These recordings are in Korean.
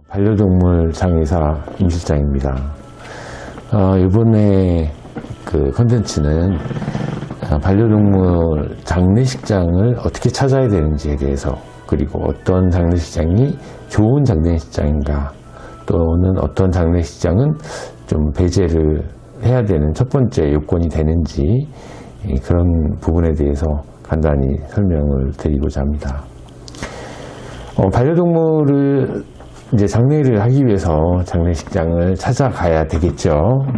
반려동물 장의사 임실장입니다. 이번에 그 컨텐츠는 반려동물 장례식장을 어떻게 찾아야 되는지에 대해서, 그리고 어떤 장례식장이 좋은 장례식장인가, 또는 어떤 장례식장은 좀 배제를 해야 되는 첫 번째 요건이 되는지, 그런 부분에 대해서 간단히 설명을 드리고자 합니다. 반려동물을 이제 장례를 하기 위해서 장례식장을 찾아가야 되겠죠.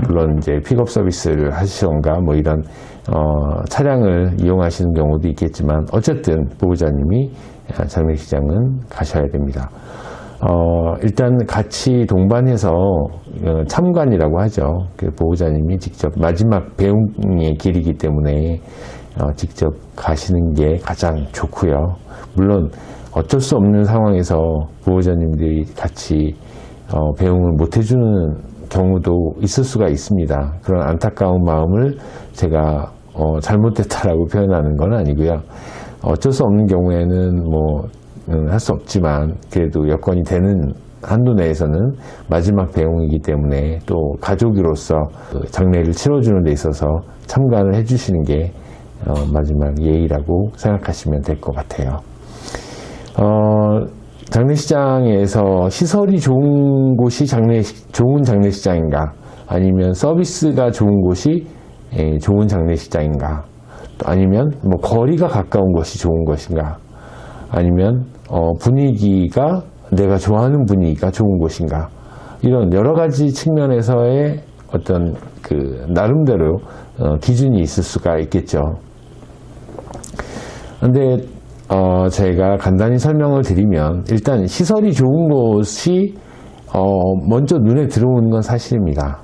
물론 이제 픽업 서비스를 하시던가 뭐 이런 차량을 이용하시는 경우도 있겠지만, 어쨌든 보호자님이 장례식장은 가셔야 됩니다. 일단 같이 동반해서 참관이라고 하죠. 그 보호자님이 직접, 마지막 배웅의 길이기 때문에 직접 가시는 게 가장 좋고요. 물론 어쩔 수 없는 상황에서 보호자님들이 같이 배웅을 못 해주는 경우도 있을 수가 있습니다. 그런 안타까운 마음을 제가 잘못됐다라고 표현하는 건 아니고요. 어쩔 수 없는 경우에는 뭐 할 수 없지만, 그래도 여건이 되는 한도 내에서는 마지막 배웅이기 때문에 또 가족으로서 장례를 치러주는 데 있어서 참관을 해주시는 게 마지막 예의라고 생각하시면 될 것 같아요. 장례식장에서 시설이 좋은 곳이 좋은 장례식장인가, 아니면 서비스가 좋은 곳이 좋은 장례식장인가, 또 아니면 뭐 거리가 가까운 것이 좋은 것인가, 아니면 분위기가, 내가 좋아하는 분위기가 좋은 곳인가, 이런 여러 가지 측면에서의 어떤 그 나름대로 기준이 있을 수가 있겠죠. 근데 제가 간단히 설명을 드리면, 일단 시설이 좋은 곳이 먼저 눈에 들어오는 건 사실입니다.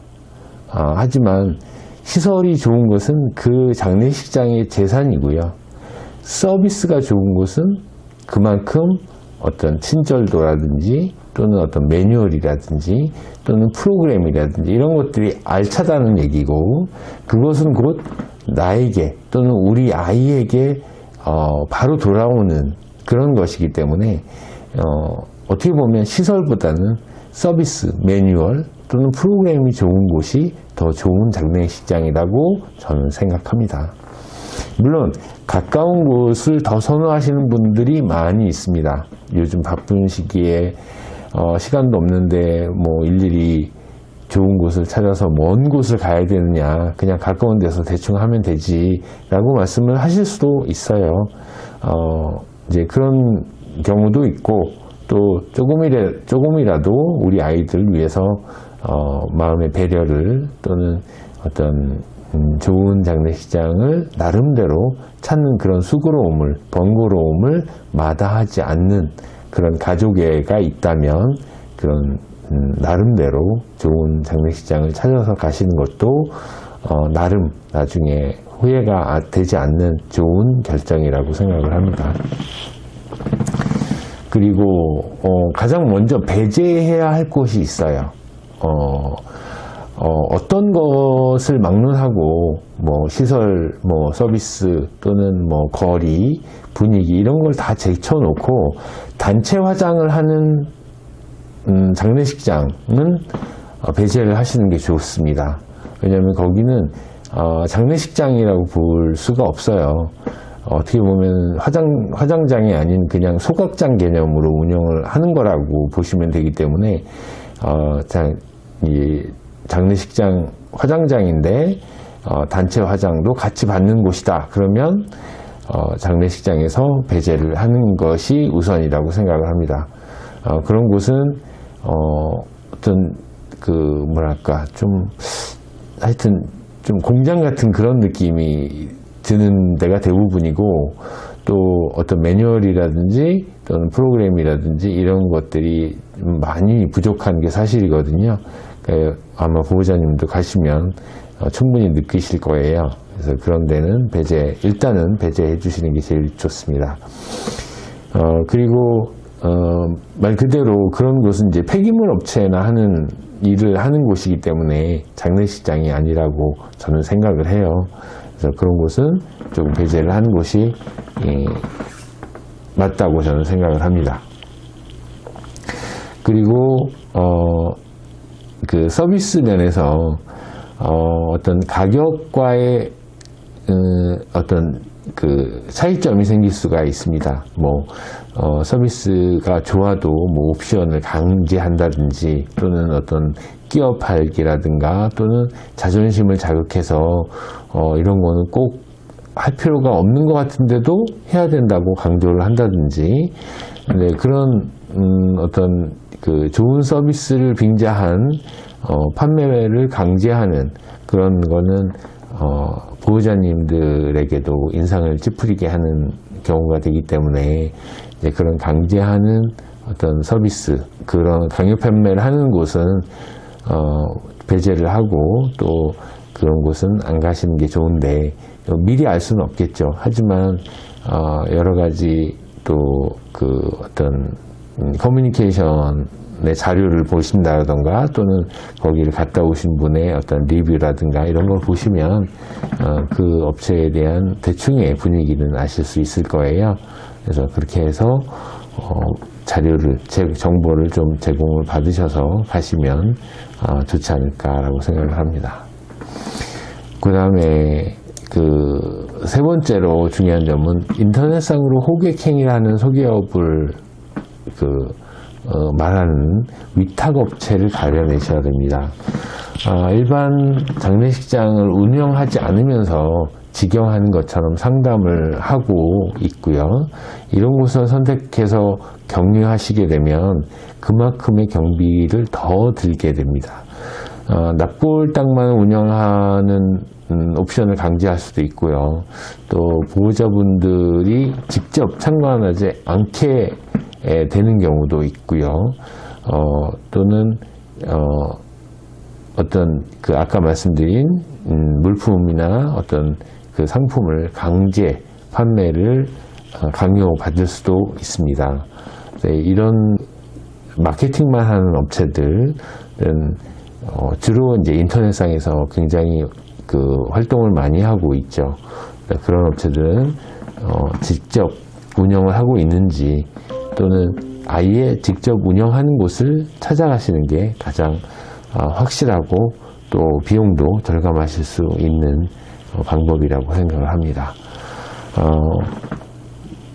하지만 시설이 좋은 것은 그 장례식장의 재산이고요. 서비스가 좋은 곳은 그만큼 어떤 친절도라든지, 또는 어떤 매뉴얼이라든지, 또는 프로그램이라든지 이런 것들이 알차다는 얘기고, 그것은 곧 나에게 또는 우리 아이에게 바로 돌아오는 그런 것이기 때문에, 어떻게 보면 시설보다는 서비스, 매뉴얼 또는 프로그램이 좋은 곳이 더 좋은 장례식장이라고 저는 생각합니다. 물론 가까운 곳을 더 선호하시는 분들이 많이 있습니다. 요즘 바쁜 시기에 시간도 없는데 뭐 일일이 좋은 곳을 찾아서 먼 곳을 가야 되느냐, 그냥 가까운 데서 대충 하면 되지 라고 말씀을 하실 수도 있어요. 이제 그런 경우도 있고, 또 조금이라도 우리 아이들 위해서 마음의 배려를, 또는 어떤 좋은 장례식장을 나름대로 찾는 그런 수고로움을, 번거로움을 마다하지 않는 그런 가족애가 있다면, 그런 나름대로 좋은 장례식장을 찾아서 가시는 것도 나름 나중에 후회가 되지 않는 좋은 결정이라고 생각을 합니다. 그리고 가장 먼저 배제해야 할 곳이 있어요. 어떤 것을 막론하고 뭐 시설, 뭐 서비스, 또는 뭐 거리, 분위기 이런 걸 다 제쳐놓고 단체 화장을 하는 장례식장은 배제를 하시는 게 좋습니다. 왜냐하면 거기는 장례식장이라고 볼 수가 없어요. 어떻게 보면 화장장이 아닌 그냥 소각장 개념으로 운영을 하는 거라고 보시면 되기 때문에, 이 장례식장 화장장인데 단체 화장도 같이 받는 곳이다 그러면 장례식장에서 배제를 하는 것이 우선이라고 생각을 합니다. 그런 곳은 어떤 그 뭐랄까 하여튼 좀 공장 같은 그런 느낌이 드는 데가 대부분이고, 또 어떤 매뉴얼이라든지 또는 프로그램이라든지 이런 것들이 많이 부족한 게 사실이거든요. 그러니까 아마 보호자님도 가시면 충분히 느끼실 거예요. 그래서 그런 데는 일단은 배제해 주시는 게 제일 좋습니다. 그리고 말 그대로 그런 곳은 이제 폐기물 업체나 하는 일을 하는 곳이기 때문에 장례식장이 아니라고 저는 생각을 해요. 그래서 그런 곳은 조금 배제를 하는 곳이 맞다고 저는 생각을 합니다. 그리고 그 서비스 면에서 어떤 가격과의 어떤 그 차이점이 생길 수가 있습니다. 서비스가 좋아도 옵션을 강제한다든지 또는 어떤 끼어 팔기라든가 또는 자존심을 자극해서 이런 거는 꼭 할 필요가 없는 것 같은데도 해야 된다고 강조를 한다든지, 네, 그런 어떤 그 좋은 서비스를 빙자한 판매를 강제하는 그런 거는 보호자님들에게도 인상을 찌푸리게 하는 경우가 되기 때문에 이제 그런 강제하는 어떤 서비스, 그런 강요 판매를 하는 곳은 배제를 하고 또 그런 곳은 안 가시는 게 좋은데, 미리 알 수는 없겠죠. 하지만 여러 가지 또 그 어떤 커뮤니케이션의 자료를 보신다던가 또는 거기를 갔다 오신 분의 어떤 리뷰라든가 이런 걸 보시면 그 업체에 대한 대충의 분위기는 아실 수 있을 거예요. 그래서 그렇게 해서 자료를, 정보를 좀 제공을 받으셔서 가시면 좋지 않을까라고 생각을 합니다. 그 다음에 그 세 번째로 중요한 점은 인터넷상으로 호객행위를 하는 소기업을 말하는 위탁업체를 가려내셔야 됩니다. 일반 장례식장을 운영하지 않으면서 직영하는 것처럼 상담을 하고 있고요. 이런 곳을 선택해서 경유하시게 되면 그만큼의 경비를 더 들게 됩니다. 납골 땅만 운영하는 옵션을 강제할 수도 있고요. 또 보호자분들이 직접 참관하지 않게 되는 경우도 있고요. 또는 어떤 그 아까 말씀드린 물품이나 어떤 그 상품을 강제 판매를 강요받을 수도 있습니다. 네, 이런 마케팅만 하는 업체들은 주로 이제 인터넷상에서 굉장히 그 활동을 많이 하고 있죠. 그런 업체들은 직접 운영을 하고 있는지 또는 아예 직접 운영하는 곳을 찾아가시는 게 가장 확실하고 또 비용도 절감하실 수 있는 방법이라고 생각을 합니다.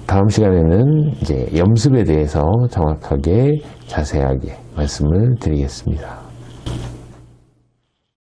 다음 시간에는 이제 염습에 대해서 정확하게 자세하게 말씀을 드리겠습니다.